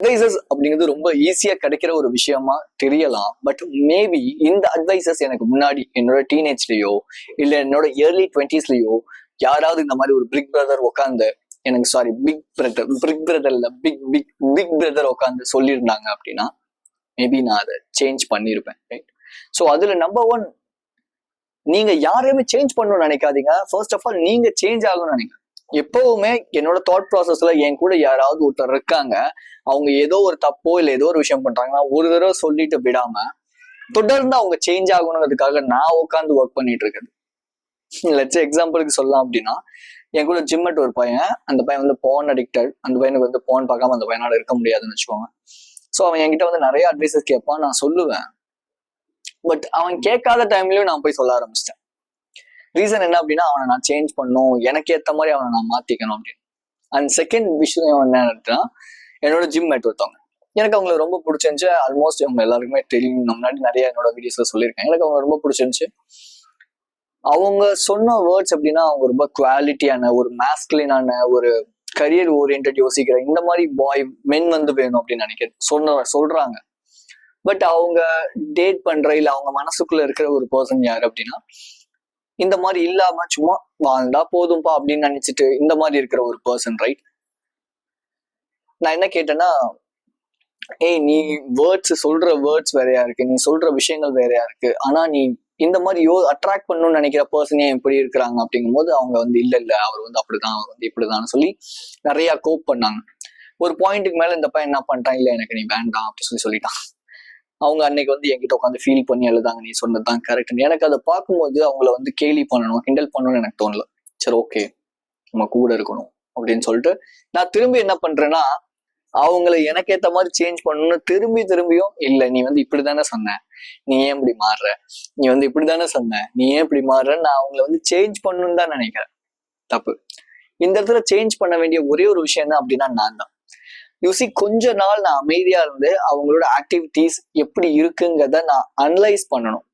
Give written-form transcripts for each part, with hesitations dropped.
Advices அப்படிங்கிறது ரொம்ப ஈஸியா கிடைக்கிற ஒரு விஷயமா தெரியலாம். பட் மேபி இந்த அட்வைசஸ் எனக்கு முன்னாடி என்னோட டீனேஜ்லயோ இல்ல என்னோட இயர்லி 20ஸ்லயோ யாராவது இந்த மாதிரி ஒரு பிக் பிரதர் உட்காந்து எனக்கு பிக் பிரதர் இல்ல பிக் பிரதர் உட்காந்து சொல்லியிருந்தாங்க அப்படின்னா மேபி நான் அதை சேஞ்ச் பண்ணியிருப்பேன். ரைட்? ஸோ அதுல நம்பர் 1, நீங்க யாரையுமே சேஞ்ச் பண்ணணும்னு நினைக்காதீங்க. ஃபர்ஸ்ட் ஆஃப் ஆல் நீங்க சேஞ்ச் ஆகணும்னு நினைங்க. எப்பவுமே என்னோட தாட் ப்ராசஸ்ல என் கூட யாராவது ஒருத்தர் இருக்காங்க, அவங்க ஏதோ ஒரு தப்போ இல்லை ஏதோ ஒரு விஷயம் பண்றாங்கன்னா ஒரு தடவை சொல்லிட்டு விடாம தொடர்ந்து அவங்க சேஞ்ச் ஆகணுங்கிறதுக்காக நான் உட்காந்து ஒர்க் பண்ணிட்டு இருக்கிறது. லட்ச எக்ஸாம்பிளுக்கு சொல்லலாம் அப்படின்னா, என் கூட ஜிம்மட் ஒரு பையன், அந்த பையன் வந்து போன் அடிக்டட். அந்த பையனுக்கு வந்து போன் பார்க்காம அந்த பையனால இருக்க முடியாதுன்னு வச்சுக்கோங்க. ஸோ அவன் என்கிட்ட வந்து நிறைய அட்வைசஸ் கேட்பான், நான் சொல்லுவேன். பட் அவன் கேட்காத டைம்லயும் நான் போய் சொல்ல ஆரம்பிச்சிட்டேன். ரீசன் என்ன அப்படின்னா, அவனை நான் சேஞ்ச் பண்ணும், எனக்கு ஏற்ற மாதிரி அவனை நான் மாத்திக்கணும் அப்படின்னு. அண்ட் செகண்ட் விஷயம் என்னன்னா, என்னோட ஜிம் மேட் ஒருத்தவங்க, எனக்கு அவங்களை ரொம்ப பிடிச்சிருந்துச்சு. ஆல்மோஸ்ட் அவங்க எல்லாருக்குமே தெரியும், முன்னாடி நிறைய என்னோட வீடியோஸ்ல சொல்லியிருக்கேன். எனக்கு அவங்க ரொம்ப பிடிச்சிருந்துச்சு. அவங்க சொன்ன வேர்ட்ஸ் எப்படின்னா, அவங்க ரொம்ப குவாலிட்டியான ஒரு மாஸ்குலினான ஒரு கரியர் ஓரியன்ட் யோசிக்கிற இந்த மாதிரி மென் வந்து வேணும் அப்படின்னு நினைக்கிறேன் சொல்றாங்க. பட் அவங்க டேட் பண்ற இல்ல அவங்க மனசுக்குள்ள இருக்கிற ஒரு பர்சன் யாரு அப்படின்னா, இந்த மாதிரி இல்லாம சும்மா வாழ்ந்தா போதும்பா அப்படின்னு நினைச்சிட்டு இந்த மாதிரி இருக்கிற ஒரு பர்சன். ரைட்? நான் என்ன கேட்டேன்னா, ஏய் நீ சொல்ற வேர்ட்ஸ் வேறையா இருக்கு, நீ சொல்ற விஷயங்கள் வேறையா இருக்கு, ஆனா நீ இந்த மாதிரி அட்ராக்ட் பண்ணணும்னு நினைக்கிற பர்சனே எப்படி இருக்கிறாங்க அப்படிங்கும் போது அவங்க வந்து இல்ல அவர் வந்து அப்படிதான், அவர் வந்து இப்படிதான் சொல்லி நிறைய கோப் பண்ணாங்க. ஒரு பாயிண்ட்டுக்கு மேல இந்த பையன் என்ன பண்ணிட்டான், இல்ல எனக்கு நீ வேண்டாம் அப்படின்னு சொல்லிட்டான். அவங்க அன்னைக்கு வந்து என்கிட்ட உட்காந்து ஃபீல் பண்ணி எழுதாங்க, நீ சொன்னதுதான் கரெக்ட். எனக்கு அதை பார்க்கும்போது அவங்கள வந்து கேலி பண்ணணும், கிண்டல் பண்ணணும்னு எனக்கு தோணல. சரி, ஓகே, நம்ம கூட இருக்கணும் அப்படின்னு சொல்லிட்டு நான் திரும்பி என்ன பண்றேன்னா, அவங்கள எனக்கு ஏத்த மாதிரி சேஞ்ச் பண்ணணும்னு திரும்பியும் இல்ல நீ வந்து இப்படிதானே சொன்ன, நீ ஏன் இப்படி மாறுற, நீ வந்து இப்படிதானே சொன்ன, நீ ஏன் இப்படி மாறுற, நான் அவங்கள வந்து சேஞ்ச் பண்ணணும்னு தான் நினைக்கிறேன். தப்பு. இந்த இடத்துல சேஞ்ச் பண்ண வேண்டிய ஒரே ஒரு விஷயம் என்ன அப்படின்னா நான் தான். யூசி கொஞ்ச நாள் நான் அமைதியா இருந்து அவங்களோட ஆக்டிவிட்டிஸ் எப்படி இருக்குங்கிறத நான் அனலைஸ் பண்ணணும்.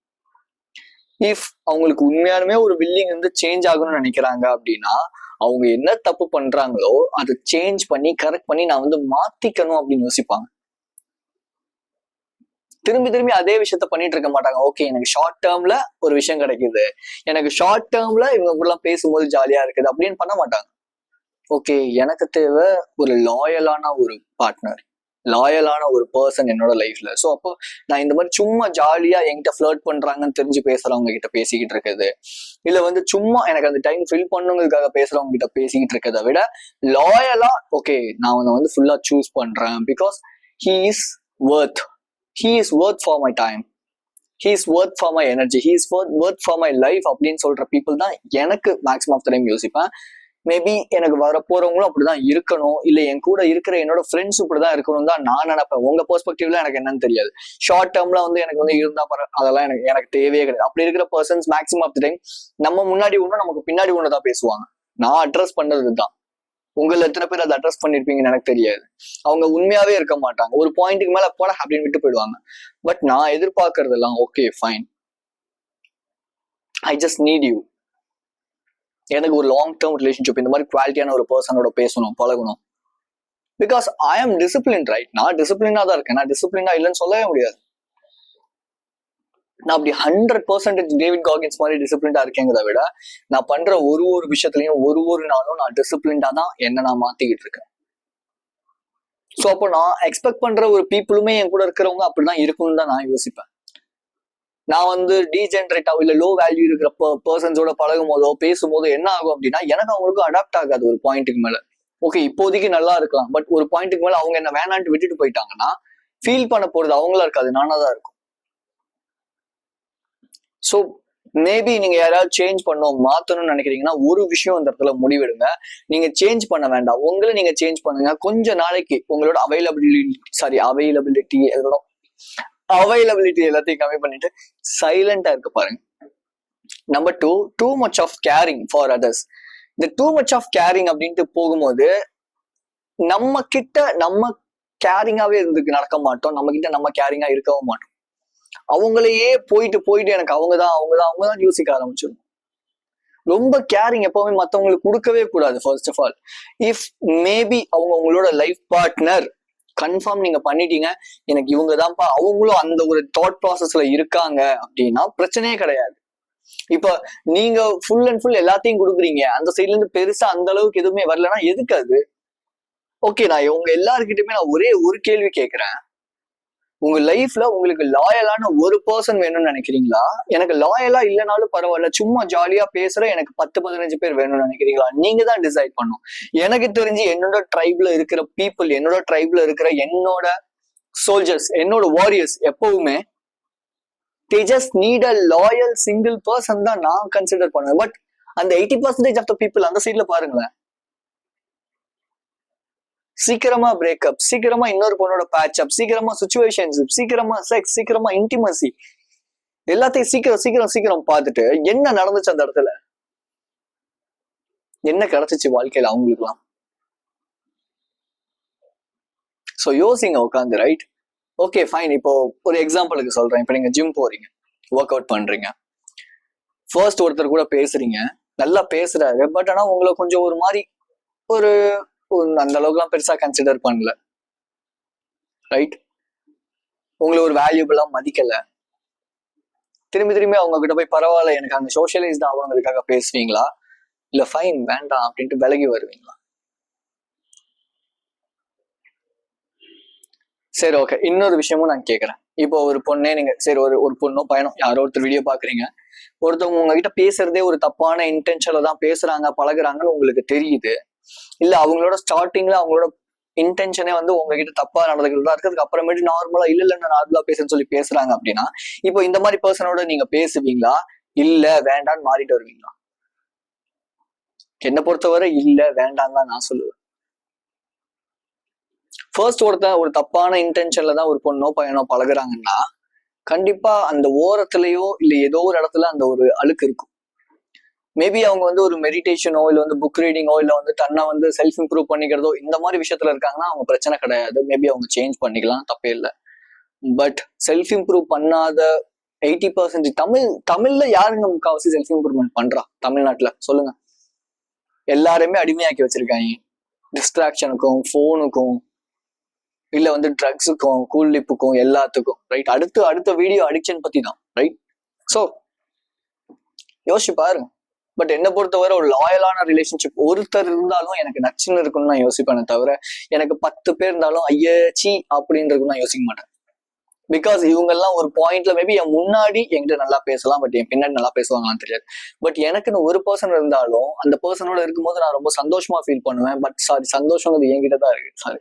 இஃப் அவங்களுக்கு உண்மையாலுமே ஒரு வில்லிங் வந்து சேஞ்ச் ஆகணும்னு நினைக்கிறாங்க அப்படின்னா, அவங்க என்ன தப்பு பண்றாங்களோ அதை சேஞ்ச் பண்ணி கரெக்ட் பண்ணி நான் வந்து மாத்திக்கணும் அப்படின்னு யோசிப்பாங்க. திரும்பி அதே விஷயத்த பண்ணிட்டு இருக்க மாட்டாங்க. ஓகே, எனக்கு ஷார்ட் டேர்ம்ல ஒரு விஷயம் கிடைக்குது, எனக்கு ஷார்ட் டேர்ம்ல இவங்க கூட பேசும்போது ஜாலியா இருக்குது அப்படின்னு பண்ண மாட்டாங்க. ஓகே, எனக்கு தேவை ஒரு லாயலான ஒரு பார்ட்னர், லாயலான ஒரு பர்சன் என்னோட லைஃப்ல. ஸோ அப்போ நான் இந்த மாதிரி சும்மா ஜாலியா என்கிட்ட ஃபிளர்ட் பண்றாங்கன்னு தெரிஞ்சு பேசுறவங்க கிட்ட பேசிக்கிட்டு இருக்குது, இல்ல வந்து சும்மா எனக்கு அந்த டைம் ஃபில் பண்ணுங்கிறதுக்காக பேசுறவங்க கிட்ட பேசிக்கிட்டு இருக்கிறத விட லாயலா ஓகே நான் வந்து ஃபுல்லா சூஸ் பண்றேன், because he is worth for my time, he is worth for my energy, he is worth for my life அப்படின்னு சொல்ற பீப்புள் தான் எனக்கு மேக்ஸிமம் ஆஃப் த டைம் யோசிப்பேன். மேபி எனக்கு வர போறவங்களும் அப்படிதான் இருக்கணும், இல்ல என் கூட இருக்கிற என்னோட ஃப்ரெண்ட்ஸ் இப்படிதான் இருக்கணும் தான் நான் நினைப்பேன். உங்க பெர்ஸ்பெக்டிவ்ல எனக்கு என்னன்னு தெரியாது. ஷார்ட் டேர்ம்ல வந்து எனக்கு வந்து இருந்தா அதெல்லாம் எனக்கு தேவையே கிடையாது. அப்படி இருக்கிற persons maximum of the time நம்ம முன்னாடி ஒண்ணு நமக்கு பின்னாடி ஒண்ணுதான் பேசுவாங்க. நான் அட்ரஸ் பண்ணது தான், உங்களை எத்தனை பேர் அதை அட்ரஸ் பண்ணிருப்பீங்கன்னு எனக்கு தெரியாது. அவங்க உண்மையாவே இருக்க மாட்டாங்க, ஒரு பாயிண்ட்டுக்கு மேல போட அப்படின்னு விட்டு போயிடுவாங்க. பட் நான் எதிர்பார்க்கறதெல்லாம் okay fine, I just need you, எனக்கு ஒரு லாங் டேர்ம் ரிலேஷன்ஷிப் இந்த மாதிரி குவாலிட்டியான ஒரு பர்சனோட பேசணும், பழகணும். பிகாஸ் ஐ ஆம் டிசிப்ளின். ரைட்? நான் டிசிப்ளினா தான் இருக்கேன், நான் டிசிப்ளினா இல்லைன்னு சொல்லவே முடியாது. நான் அப்படி 100% டேவிட் காகின்ஸ் மாதிரி டிசிப்ளின்டா இருக்கேங்கிறத விட நான் பண்ற ஒரு விஷயத்துலயும் ஒரு நாளும் நான் டிசிப்ளின்டா தான் என்ன நான் மாத்திக்கிட்டு இருக்கேன். ஸோ அப்போ நான் எக்ஸ்பெக்ட் பண்ற ஒரு பீப்புளுமே என் கூட இருக்கிறவங்க அப்படிதான் இருக்கும்னு தான் நான் யோசிப்பேன். நான் வந்து டீஜென்ரேட்டாவோ இல்ல லோ வேல்யூ இருக்கிற பர்சன்ஸோட பழகும் போதோ பேசும்போதோ என்ன ஆகும் அப்படின்னா, எனக்கு அவங்களுக்கும் அடாப்ட் ஆகாது ஒரு பாயிண்ட்டுக்கு மேல. ஓகே இப்போதைக்கு நல்லா இருக்கலாம், பட் ஒரு பாயிண்ட்டுக்கு மேல அவங்க என்ன வேணான்ட்டு விட்டுட்டு போயிட்டாங்கன்னா ஃபீல் பண்ண போறது அவங்களா இருக்காது, நானா தான் இருக்கும். ஸோ மேபி நீங்க யாராவது சேஞ்ச் பண்ணணும் மாத்தணும்னு நினைக்கிறீங்கன்னா ஒரு விஷயம் இந்த இடத்துல முடிவெடுங்க. நீங்க சேஞ்ச் பண்ண வேண்டாம், உங்களை நீங்க சேஞ்ச் பண்ணுங்க. கொஞ்ச நாளைக்கு உங்களோட அவைலபிலிட்டி எல்லாத்தையும் கம்மி பண்ணிட்டு சைலண்டா இருக்க பாருங்க. Number 2, too much of caring for others. இந்த டூ மச் ஆஃப் கேரிங் அப்படின்ட்டு போகும்போது நம்ம கிட்ட நம்ம கேரிங்காவே நடக்க மாட்டோம், நம்ம கிட்ட நம்ம கேரிங்கா இருக்கவும் மாட்டோம். அவங்களையே போயிட்டு எனக்கு அவங்கதான் யோசிக்க ஆரம்பிச்சிடும். ரொம்ப கேரிங் எப்பவுமே மத்தவங்களுக்கு கொடுக்கவே கூடாது. First of all, if maybe அவங்க உங்களோட லைஃப் பார்ட்னர் கன்ஃபார்ம் நீங்க பண்ணிட்டீங்க, எனக்கு இவங்கதான்ப்பா, அவங்களும் அந்த ஒரு தாட் ப்ராசஸ்ல இருக்காங்க அப்படின்னா பிரச்சனையே கிடையாது. இப்ப நீங்க ஃபுல் அண்ட் ஃபுல் எல்லாத்தையும் கொடுக்குறீங்க, அந்த சைட்ல இருந்து பெருசா அந்த அளவுக்கு எதுவுமே வரலன்னா எதுக்கு அது? ஓகே, நான் உங்க எல்லாருக்கிட்டுமே நான் ஒரே ஒரு கேள்வி கேட்கிறேன். உங்க லைஃப்ல உங்களுக்கு லாயலான ஒரு பர்சன் வேணும்னு நினைக்கிறீங்களா? எனக்கு லாயலா இல்லைனாலும் பரவாயில்ல, சும்மா ஜாலியா பேசுற எனக்கு 10-15 பேர் வேணும்னு நினைக்கிறீங்களா? நீங்க தான் டிசைட் பண்ணும். எனக்கு தெரிஞ்சு என்னோட ட்ரைப்ல இருக்கிற பீப்புள், என்னோட ட்ரைப்ல இருக்கிற என்னோட சோல்ஜர்ஸ், என்னோட வாரியர்ஸ் எப்பவுமே they just need a loyal single person தான் நான் கன்சிடர் பண்ணுவேன். பட் அந்த 80% ஆஃப் த பீப்புள் அந்த சைட்ல பாருங்களேன், சீக்கிரமா பிரேக்கப், சீக்கிரமா இன்னொரு பொண்ணோட பேட்ச் அப், சீக்கிரமா சிச்சுவேஷன்ஷிப், சீக்கிரமா செக்ஸ், சீக்கிரமா இன்டிமசி, எல்லாத்தையும் சீக்கிரம் சீக்கிரம் சீக்கிரம் பார்த்துட்டு என்ன நடந்துச்சு அந்த இடத்துல? என்ன கிடைச்சிச்சு வாழ்க்கையில அவங்களுக்குலாம்? ஸோ யோசிங்க உட்காந்து, ரைட்? Okay fine. இப்போ ஒரு எக்ஸாம்பிளுக்கு சொல்றேன். இப்போ நீங்க ஜிம் போறீங்க, ஒர்க் அவுட் பண்றீங்க, ஃபர்ஸ்ட் ஒருத்தர் கூட பேசுறீங்க, நல்லா பேசுறாரு, பட் ஆனா உங்களை கொஞ்சம் ஒரு மாதிரி ஒரு அந்த அளவுக்குலாம் பெருசா கன்சிடர் பண்ணல, ரைட்? உங்களை ஒரு வேல்யூபிளா மதிக்கல. திரும்பி திரும்பி அவங்க கிட்ட போய் பரவாயில்ல எனக்கு அந்த சோஷியலைஸ்ட் ஆகணுங்கிறதுக்காக பேசுவீங்களா, இல்ல ஃபைன் வேண்டாம் அப்படின்ட்டு விலகி வருவீங்களா? சரி ஓகே, இன்னொரு விஷயமும் நான் கேட்கறேன். இப்போ ஒரு பொண்ணே நீங்க சரி ஒரு பொண்ணோ பையனோ யாரோ ஒருத்தர் வீடியோ பாக்குறீங்க, ஒருத்தவங்க உங்ககிட்ட பேசுறதே ஒரு தப்பான இன்டென்ஷன்ல தான் பேசுறாங்க பழகுறாங்கன்னு உங்களுக்கு தெரியுது, இல்ல அவங்களோட ஸ்டார்டிங்ல அவங்களோட இன்டென்ஷனே வந்து உங்ககிட்ட தப்பா நடந்துக்கிறதா இருக்கிறதுக்கு அப்புறமேட்டு நார்மலா இல்ல நான் நார்மலா பேசுன்னு சொல்லி பேசுறாங்க அப்படின்னா, இப்போ இந்த மாதிரி பர்சனோட நீங்க பேசுவீங்களா, இல்ல வேண்டான்னு மாறிட்டு வருவீங்களா? என்னை பொறுத்தவரை இல்ல வேண்டாம் தான் நான் சொல்லுவேன். ஃபர்ஸ்ட் ஒருத்தன் ஒரு தப்பான இன்டென்ஷன்ல தான் ஒரு பொண்ணோ பையனோ பழகுறாங்கன்னா கண்டிப்பா அந்த ஓரத்துலயோ இல்ல ஏதோ ஒரு இடத்துல அந்த ஒரு அழுக்கு இருக்கும். மேபி அவங்க வந்து ஒரு மெடிடேஷனோ இல்ல வந்து புக் ரீடிங்கோ இல்ல வந்து தன்னை வந்து செல்ஃப் இம்ப்ரூவ் பண்ணிக்கிறதோ இந்த மாதிரி விஷயத்துல இருக்காங்கன்னா அவங்க பிரச்சனை கிடையாது, மேபி அவங்க சேஞ்ச் பண்ணிக்கலாம், தப்பே இல்லை. பட் செல்ஃப் இம்ப்ரூவ் பண்ணாத 80% தமிழ்ல யாருங்க முக்காவாசி செல்ஃப் இம்ப்ரூவ்மெண்ட் பண்றா தமிழ்நாட்டுல சொல்லுங்க? எல்லாருமே அடிமையாக்கி வச்சிருக்காங்க டிஸ்ட்ராக்ஷனுக்கும், போனுக்கும், இல்ல வந்து ட்ரக்ஸுக்கும், கூல்லிப்புக்கும், எல்லாத்துக்கும், ரைட்? அடுத்த வீடியோ அடிக்ஷன் பத்தி தான், ரைட்? ஸோ யோசிச்சு பாருங்க. பட் என்ன பொறுத்தவரை ஒரு லாயலான ரிலேஷன்ஷிப் ஒருத்தர் இருந்தாலும் எனக்கு நச்சுன்னு இருக்குன்னு நான் யோசிப்பேனே தவிர எனக்கு 10 பேர் இருந்தாலும் ஐயச்சி அப்படின்றது நான் யோசிக்க மாட்டேன். பிகாஸ் இவங்கெல்லாம் ஒரு பாயிண்ட்ல மேபி என் முன்னாடி என்கிட்ட நல்லா பேசலாம், பட் என் பின்னாடி நல்லா பேசுவாங்களான்னு தெரியாது. பட் எனக்குன்னு ஒரு பர்சன் இருந்தாலும் அந்த பர்சனோட இருக்கும்போது நான் ரொம்ப சந்தோஷமா ஃபீல் பண்ணுவேன். பட் சாரி, சந்தோஷங்கிறது என்கிட்ட தான் இருக்கு, சாரி.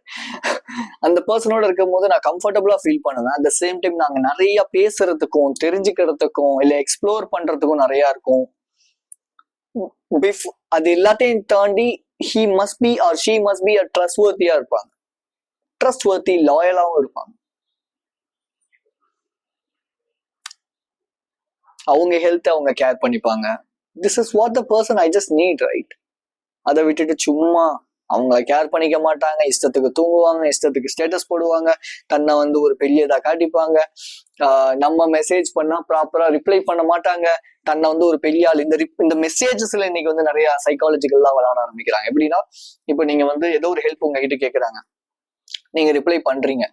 அந்த பர்சனோட இருக்கும் போது நான் கம்ஃபர்டபுளா ஃபீல் பண்ணுவேன். அட் த சேம் டைம் நாங்க நிறைய பேசுறதுக்கும் தெரிஞ்சுக்கிறதுக்கும் இல்ல எக்ஸ்ப்ளோர் பண்றதுக்கும் நிறைய இருக்கும். அது எல்லாத்தையும் தாண்டி he must be or she must be a trustworthy-ஆ இருப்பாங்க, ட்ரஸ்ட்வர்த்தி, லாயலாவும் இருப்பாங்க. அவங்க ஹெல்த் அவங்க கேர் பண்ணிப்பாங்க. This is what the person I just NEET, right? அதை விட்டுட்டு சும்மா அவங்கள கேர் பண்ணிக்க மாட்டாங்க, இஷ்டத்துக்கு தூங்குவாங்க, இஷ்டத்துக்கு ஸ்டேட்டஸ் போடுவாங்க, தன்னை வந்து ஒரு பெரியதா காட்டிப்பாங்க, நம்ம மெசேஜ் பண்ணா ப்ராப்பரா ரிப்ளை பண்ண மாட்டாங்க, தன்னை வந்து ஒரு பெரிய ஆள். இந்த மெசேஜஸ்ல இன்னைக்கு வந்து நிறைய சைக்காலஜிக்கல்லாம் விளையாட ஆரம்பிக்கிறாங்க. எப்படின்னா, இப்போ நீங்க வந்து ஏதோ ஒரு ஹெல்ப் உங்ககிட்ட கேட்கறாங்க, நீங்க ரிப்ளை பண்றீங்க,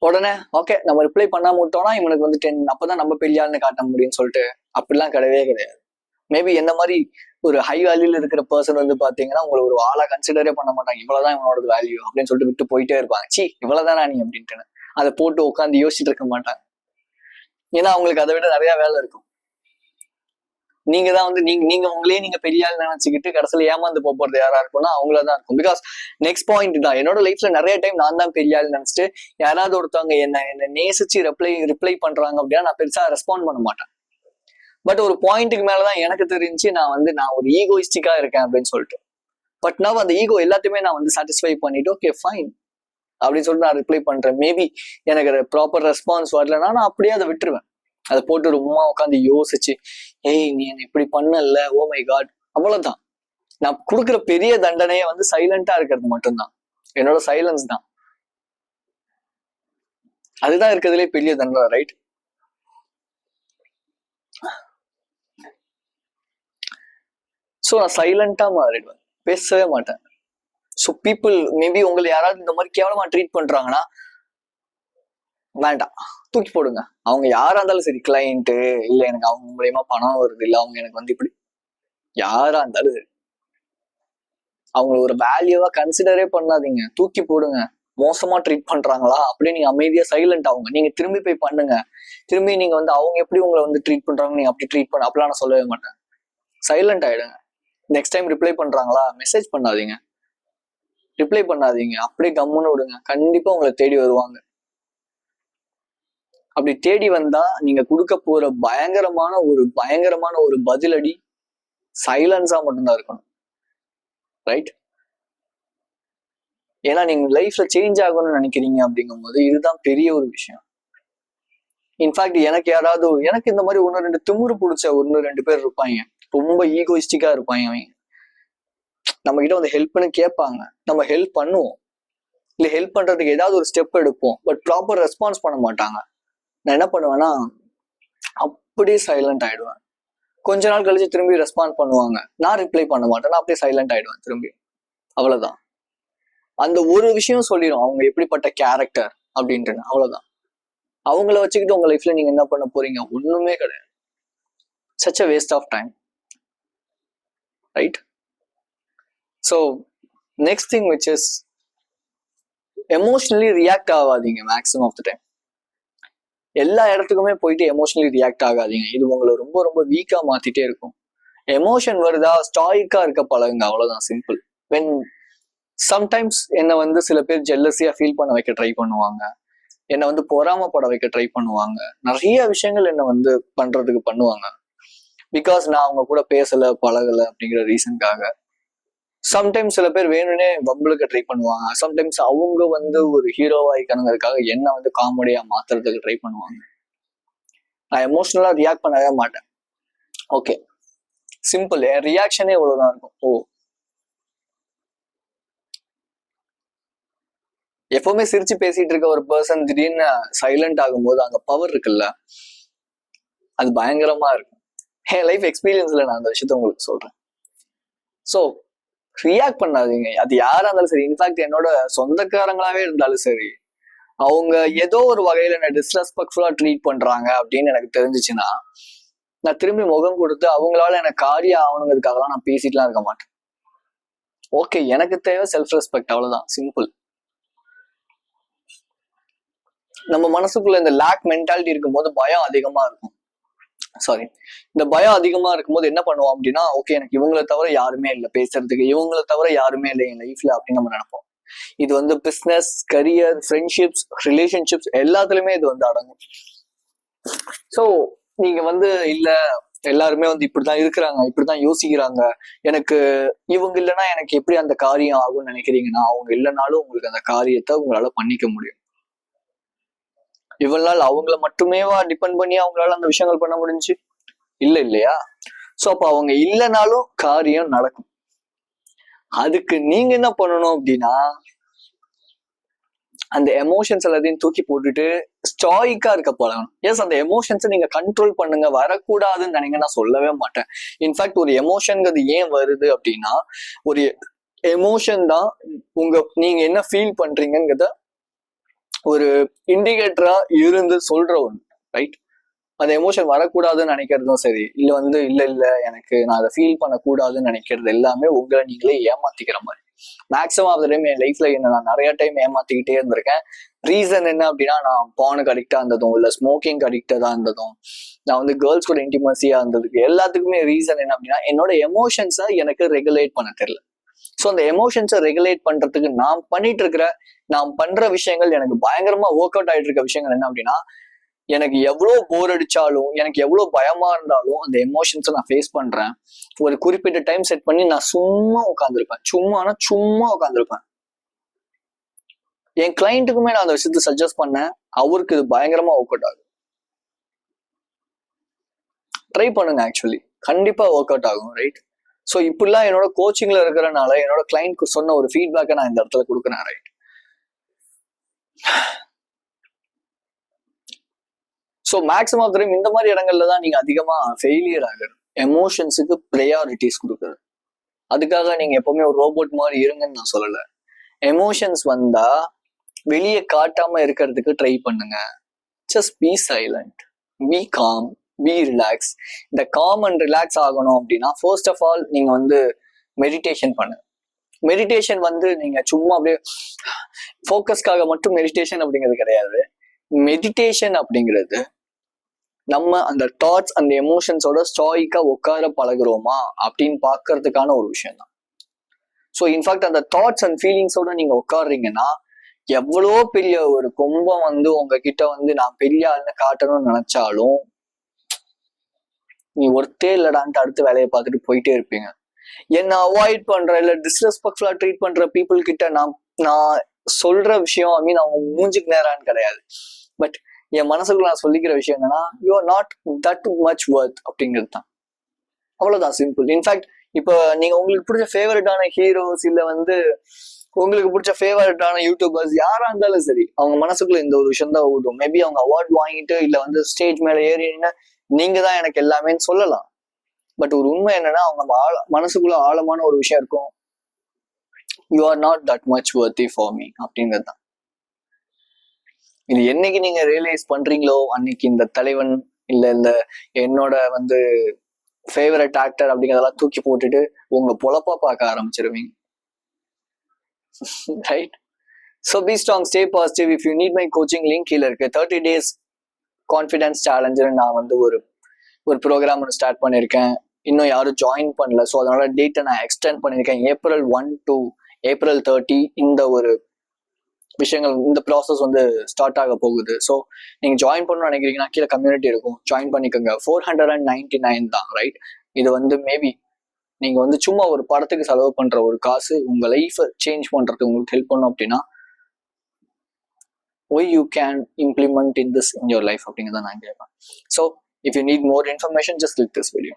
உடனே ஓகே நம்ம ரிப்ளை பண்ணாம விட்டோம்னா இவனுக்கு வந்து 10 அப்பதான் நம்ம பெரிய ஆள்னு காட்ட முடியும்னு சொல்லிட்டு அப்படிலாம் கிடையவே கிடையாது. மேபி என்ன மாதிரி ஒரு ஹை வேல்யூல இருக்கிற பர்சன் வந்து பாத்தீங்கன்னா உங்களை ஒரு ஆளா கன்சிடரே பண்ண மாட்டாங்க, இவ்வளவுதான் இவனோட வேல்யூ அப்படின்னு சொல்லிட்டு விட்டு போயிட்டே இருப்பாங்க. சி இவ்வளவுதானா நீ அப்படின்ட்டு அதை போட்டு உட்காந்து யோசிச்சுட்டு இருக்க மாட்டாங்க. ஏன்னா அவங்களுக்கு அதை விட நிறைய வேலை இருக்கும். நீங்க தான் வந்து நீங்க உங்களே நீங்க பெரிய ஆள் நினைச்சுக்கிட்டு கடைசியில ஏமாந்து போறது யாரா இருக்கும்னா அவங்களதான் இருக்கும். பிகாஸ் நெக்ஸ்ட் பாயிண்ட் தான், என்னோட லைஃப்ல நிறைய டைம் நான் தான் பெரிய ஆள் நினைச்சிட்டு யாராவது ஒருத்தவங்க என்ன நேசிச்சு ரிப்ளை பண்றாங்க அப்படின்னா நான் பெருசா ரெஸ்பாண்ட் பண்ண மாட்டேன். பட் ஒரு பாயிண்ட்டுக்கு மேலதான் எனக்கு தெரிஞ்சு நான் ஒரு ஈகோயிஸ்டிக்கா இருக்கேன் அப்படின்னு சொல்லிட்டு. பட் நான் அந்த ஈகோ எல்லாத்தையுமே நான் வந்து சாட்டிஸ்ஃபை பண்ணிட்டு ஓகே ஃபைன் அப்படின்னு சொல்லிட்டு நான் ரிப்ளை பண்றேன். மேபி எனக்கு ப்ராப்பர் ரெஸ்பான்ஸ் வரலன்னா நான் அப்படியே அதை விட்டுருவேன். அதை போட்டு ரொம்ப உட்காந்து யோசிச்சு ஏய் நீ என்ன இப்படி பண்ணல, ஓ மை காட், அவ்வளவுதான். நான் கொடுக்குற பெரிய தண்டனையே வந்து சைலண்டா இருக்கிறது மட்டும்தான், என்னோட சைலன்ஸ் தான். அதுதான் இருக்கிறதுலே பெரிய தண்டனை, ரைட்? ஸோ நான் சைலண்டா மாறிடுவேன், பேசவே மாட்டேன். ஸோ பீப்புள் மேபி உங்களை யாராவது இந்த மாதிரி கேவலமா ட்ரீட் பண்றாங்கன்னா வேண்டாம், தூக்கி போடுங்க. அவங்க யாரா இருந்தாலும் சரி, கிளைண்ட்டு இல்ல எனக்கு அவங்க மூலியமா பணம் வருது, இல்ல அவங்க எனக்கு வந்து இப்படி யாரா இருந்தாலும் சரி, அவங்கள ஒரு வேல்யூவா கன்சிடரே பண்ணாதீங்க, தூக்கி போடுங்க. மோசமா ட்ரீட் பண்றாங்களா அப்படியே நீங்க அமைதியா சைலண்ட் ஆகுங்க. நீங்க திரும்பி போய் பண்ணுங்க. திரும்பி நீங்க வந்து அவங்க எப்படி உங்களை வந்து ட்ரீட் பண்றாங்க நீங்க அப்படி ட்ரீட் பண்ண அப்படிலாம் நான் சொல்லவே மாட்டேன். சைலண்ட் ஆயிடுங்க. நெக்ஸ்ட் டைம் ரிப்ளை பண்றாங்களா, மெசேஜ் பண்ணாதீங்க, ரிப்ளை பண்ணாதீங்க, அப்படியே கம்முன்னு விடுங்க. கண்டிப்பா உங்களை தேடி வருவாங்க. அப்படி தேடி வந்தா நீங்க கொடுக்க போற பயங்கரமான ஒரு பதிலடி சைலன்ஸா மட்டும்தான் இருக்கணும். ரைட்? ஏன்னா நீங்க லைஃப்ல சேஞ்ச் ஆகணும்னு நினைக்கிறீங்க அப்படிங்கும் போது இதுதான் பெரிய ஒரு விஷயம். இன்ஃபேக்ட் எனக்கு இந்த மாதிரி 1-2 திமுரு பிடிச்ச 1-2 பேர் இருப்பாங்க. ரொம்ப ஈகோயிஸ்டிக்கா இருப்பாங்க. அவங்க நம்ம கிட்ட வந்து ஹெல்ப்னு கேட்பாங்க, நம்ம ஹெல்ப் பண்ணுவோம், இல்ல ஹெல்ப் பண்றதுக்கு ஏதாவது ஒரு ஸ்டெப் எடுப்போம், பட் ப்ராப்பர் ரெஸ்பான்ஸ் பண்ண மாட்டாங்க. நான் என்ன பண்ணுவேன்னா அப்படியே சைலண்ட் ஆயிடுவேன். கொஞ்ச நாள் கழிச்சு திரும்பி ரெஸ்பாண்ட் பண்ணுவாங்க, நான் ரிப்ளை பண்ண மாட்டேன், நான் அப்படியே சைலண்ட் ஆயிடுவேன் திரும்பி. அவ்வளவுதான். அந்த ஒரு விஷயம் சொல்லிடும் அவங்க எப்படிப்பட்ட கேரக்டர் அப்படின்ட்டு. அவ்வளவுதான். அவங்கள வச்சுக்கிட்டு உங்க லைஃப்ல நீங்க என்ன பண்ண போறீங்க? ஒண்ணுமே கிடையாது. Such a waste of time. Right? So next thing which is emotionally react ஆகாதீங்க மேக்ஸிமம் ஆஃப் த டைம். எல்லா இடத்துக்குமே போயிட்டு எமோஷனலி ரியாக்ட் ஆகாதீங்க. இது உங்களை ரொம்ப ரொம்ப வீக்கா மாத்திட்டே இருக்கும். எமோஷன் வருதா, ஸ்டாயிக்கா இருக்க பழகுங்க. அவ்வளவுதான், சிம்பிள். வென் சம்டைம்ஸ் என்னை வந்து சில பேர் ஜெல்லஸியா ஃபீல் பண்ண வைக்க ட்ரை பண்ணுவாங்க, என்னை வந்து பொறாமப்பட வைக்க ட்ரை பண்ணுவாங்க, நிறைய விஷயங்கள் என்னை வந்து பண்றதுக்கு பண்ணுவாங்க. பிகாஸ் நான் அவங்க கூட பேசல பழகல அப்படிங்கிற ரீசனுக்காக. சம்டைம்ஸ் சில பேர் வேணும்னே வம்பளுக்கு ட்ரை பண்ணுவாங்க. சம்டைம்ஸ் அவங்க வந்து ஒரு ஹீரோவாய்க்கணுங்கிறதுக்காக என்ன வந்து காமெடியா மாத்துறதுக்கு ட்ரை பண்ணுவாங்க. நான் எமோஷனலா ரியாக்ட் பண்ணவே மாட்டேன். Okay, simple. என் ரியாக்ஷனே இவ்வளவுதான் இருக்கும். எப்பவுமே சிரிச்சு பேசிட்டு இருக்க ஒரு பர்சன் திடீர்னு சைலண்ட் ஆகும்போது அங்க பவர் இருக்குல்ல, அது பயங்கரமா இருக்கும். என் லைஃப் எக்ஸ்பீரியன்ஸ்ல நான் அந்த விஷயத்த உங்களுக்கு சொல்றேன். ஸோ ரியாக்ட் பண்ணாதீங்க. அது யாரா இருந்தாலும் சரி. இன்ஃபேக்ட் என்னோட சொந்தக்காரங்களாவே இருந்தாலும் சரி, அவங்க ஏதோ ஒரு வகையில என்ன டிஸ்ரெஸ்பெக்ட்ஃபுல்லா ட்ரீட் பண்றாங்க அப்படின்னு எனக்கு தெரிஞ்சிச்சுன்னா, நான் திரும்பி முகம் கொடுத்து அவங்களால எனக்கு காரியம் ஆகணுங்கிறதுக்காகலாம் நான் பேசிட்டுலாம் இருக்க மாட்டேன். ஓகே, எனக்கு தேவை செல்ஃப் ரெஸ்பெக்ட், அவ்வளவுதான், சிம்பிள். நம்ம மனசுக்குள்ள இந்த லேக் மென்டாலிட்டி இருக்கும்போது பயம் அதிகமா இருக்கும். இந்த பயம் அதிகமா இருக்கும்போது என்ன பண்ணுவோம் அப்படின்னா, ஓகே எனக்கு இவங்களை தவிர யாருமே இல்லை பேசுறதுக்கு, இவங்களை தவிர யாருமே இல்லை என் லைஃப்ல அப்படின்னு நம்ம நினைப்போம். இது வந்து பிசினஸ், கரியர், ஃப்ரெண்ட்ஷிப்ஸ், ரிலேஷன்ஷிப்ஸ் எல்லாத்துலயுமே இது வந்து அடங்கும். ஸோ நீங்க வந்து இல்ல எல்லாருமே வந்து இப்படிதான் இருக்கிறாங்க, இப்படிதான் யோசிக்கிறாங்க, எனக்கு இவங்க இல்லைன்னா எனக்கு எப்படி அந்த காரியம் ஆகும்னு நினைக்கிறீங்கன்னா, அவங்க இல்லைனாலும் உங்களுக்கு அந்த காரியத்தை உங்களால பண்ணிக்க முடியும். இவ்வளவு நாள் அவங்கள மட்டுமேவா டிபெண்ட் பண்ணி அவங்களால அந்த விஷயங்கள் பண்ண முடிஞ்சு? இல்லையா? சோ அப்ப அவங்க இல்லைனாலும் காரியம் நடக்கும். அதுக்கு நீங்க என்ன பண்ணணும் அப்படின்னா, அந்த எமோஷன்ஸ் எல்லாத்தையும் தூக்கி போட்டுட்டு ஸ்டாயிக்கா இருக்க பழகணும். எஸ், அந்த எமோஷன்ஸை நீங்க கண்ட்ரோல் பண்ணுங்க. வரக்கூடாதுன்னு நினைங்க, நான் சொல்லவே மாட்டேன். இன்ஃபேக்ட் ஒரு எமோஷன்ங்கிறது ஏன் வருது அப்படின்னா, ஒரு எமோஷன் தான் நீங்க என்ன ஃபீல் பண்றீங்கிறத ஒரு இண்டிகேட்டரா இருந்து சொல்ற ஒண்ணு. ரைட்? அந்த எமோஷன் வரக்கூடாதுன்னு நினைக்கிறதும் சரி, இல்ல வந்து இல்ல எனக்கு நான் அதை ஃபீல் பண்ணக்கூடாதுன்னு நினைக்கிறது எல்லாமே உங்களை நீங்களே ஏமாத்திக்கிற மாதிரி. மேக்ஸிமம் ஆஃப் த டைம் என் லைஃப்ல என்ன நான் நிறைய டைம் ஏமாத்திக்கிட்டே இருந்திருக்கேன். ரீசன் என்ன அப்படின்னா, நான் பானுக்கு அடிக்டா இருந்ததும், இல்ல ஸ்மோக்கிங் அடிக்டா இருந்ததும், நான் வந்து கேர்ள்ஸ் கூட இன்டிமசியா இருந்ததுக்கு எல்லாத்துக்குமே ரீசன் என்ன அப்படின்னா, என்னோட எமோஷன்ஸை எனக்கு ரெகுலேட் பண்ண தெரியல. ஸோ அந்த எமோஷன்ஸை ரெகுலேட் பண்றதுக்கு நான் பண்ற விஷயங்கள், எனக்கு பயங்கரமா ஒர்க் அவுட் ஆயிட்டு இருக்க விஷயங்கள் என்ன அப்படின்னா, எனக்கு எவ்வளவு போர் அடிச்சாலும், எனக்கு எவ்வளவு பயமா இருந்தாலும் அந்த எமோஷன்ஸை நான் ஃபேஸ் பண்றேன். ஒரு குறிப்பிட்ட டைம் செட் பண்ணி நான் சும்மா உட்காந்துருப்பேன். சும்மா உட்காந்துருப்பேன். என் கிளைண்ட்டுக்குமே நான் அந்த விஷயத்த சஜஸ்ட் பண்ணேன். அவருக்கு இது பயங்கரமா ஒர்க் அவுட் ஆகும். ட்ரை பண்ணுங்க, ஆக்சுவலி கண்டிப்பா ஒர்க் அவுட் ஆகும். ரைட்? ஸோ இப்படிலாம் என்னோட கோச்சிங்ல இருக்கிறனால என்னோட கிளைண்ட்க்கு சொன்ன ஒரு ஃபீட்பேக்கை நான் இந்த இடத்துல கொடுக்குறேன். Right? So maximum of time இந்த மாதிரி இடங்கள்ல தான் நீங்க அதிகமா ஃபெயிலியர் ஆகுது. எமோஷன்ஸுக்கு ப்ரையாரிட்டிஸ் கொடுக்குறது. அதுக்காக நீங்க எப்பவுமே ஒரு ரோபோட் மாதிரி இருங்கன்னு நான் சொல்லலை. எமோஷன்ஸ் வந்தா வெளியே காட்டாம இருக்கிறதுக்கு ட்ரை பண்ணுங்க. Just be silent, be calm, be relax. இந்த காம் அண்ட் ரிலாக்ஸ் ஆகணும் அப்படின்னா ஃபர்ஸ்ட் ஆஃப் ஆல் நீங்க வந்து மெடிடேஷன் பண்ணுங்க. மெடிடேஷன் வந்து நீங்க சும்மா அப்படியே ஃபோக்கஸ்க்காக மட்டும் மெடிடேஷன் அப்படிங்கிறது கிடையாது. மெடிடேஷன் அப்படிங்கிறது நம்ம அந்த தாட்ஸ் அந்த எமோஷன்ஸோட ஸ்டாயிக்கா உட்கார பழகுறோமா அப்படின்னு பாக்குறதுக்கான ஒரு விஷயம் தான். ஸோ இன்ஃபேக்ட் அந்த தாட்ஸ் அண்ட் ஃபீலிங்ஸோட நீங்க உட்காடுறீங்கன்னா எவ்வளோ பெரிய ஒரு கொம்பம் வந்து உங்ககிட்ட வந்து நான் பெரிய ஆளுன்னு காட்டணும்னு நினைச்சாலும் நீ ஒருத்தே இல்லடான்ட்டு அடுத்த வேலையை பார்த்துட்டு போயிட்டே இருப்பீங்க. என்ன அவாய்ட் பண்ற இல்ல டிஸ்ரெஸ்பெக்ட்ஃபுல்லா ட்ரீட் பண்ற பீப்புள் கிட்ட நான் சொல்ற விஷயம் ஐ மீன் அவங்க மூஞ்சுக்கு நேரான்னு கிடையாது. பட் என் மனசுக்குள்ள நான் சொல்லிக்கிற விஷயம் என்னன்னா you are not that much worth அப்படிங்கிறது தான். அவ்வளவுதான், சிம்பிள். இன்ஃபேக்ட் இப்போ நீங்க உங்களுக்கு பிடிச்ச ஃபேவரட்டான ஹீரோஸ் இல்ல வந்து உங்களுக்கு பிடிச்ச ஃபேவரட்டான யூடியூபர்ஸ் யாரா இருந்தாலும் சரி, அவங்க மனசுக்குள்ள இந்த ஒரு விஷயம் தான் ஓடும். மேபி அவங்க அவார்ட் வாங்கிட்டு இல்ல வந்து ஸ்டேஜ் மேல ஏறினா நீங்க தான் எனக்கு எல்லாமேன்னு சொல்லலாம். பட் ஒரு உண்மை என்னன்னா அவங்க மனசுக்குள்ள ஆழமான ஒரு விஷயம் இருக்கும், you are not that much வர்த்தி for me அப்படிங்கிறது தான். இது என்னைக்கு நீங்க ரியலைஸ் பண்றீங்களோ அன்னைக்கு இந்த தலைவன் இல்ல இந்த என்னோட வந்து ஃபேவரட் ஆக்டர் அப்படிங்கிறதெல்லாம் தூக்கி போட்டுட்டு உங்க பொழப்பா பார்க்க ஆரம்பிச்சிருவீங்க. Right? So be strong, stay positive. If you need my coaching link கீழே இருக்கு. 30 days கான்ஃபிடன்ஸ் சேலஞ்சுன்னு நான் வந்து ஒரு ப்ரோக்ராம் ஒன்று ஸ்டார்ட் பண்ணியிருக்கேன். இன்னும் யாரும் ஜாயின் பண்ணல. ஸோ அதனால டேட்டை நான் எக்ஸ்டெண்ட் பண்ணியிருக்கேன். April 1 to April 30 இந்த ஒரு விஷயங்கள் இந்த ப்ராசஸ் வந்து ஸ்டார்ட் ஆக போகுது. ஸோ நீங்க ஜாயின் பண்ணணும்னு நினைக்கிறீங்கன்னா கீழே கம்யூனிட்டி இருக்கும், ஜாயின் பண்ணிக்கோங்க. 499 தான், ரைட்? இது வந்து மேபி நீங்க வந்து சும்மா ஒரு படத்துக்கு செலவு பண்ற ஒரு காசு உங்க லைஃப் சேஞ்ச் பண்றதுக்கு உங்களுக்கு ஹெல்ப் பண்ணும் அப்படின்னா why you can implement in this in your life அப்படிங்கிறத நான் கேட்பேன். So if you need more information just click this video.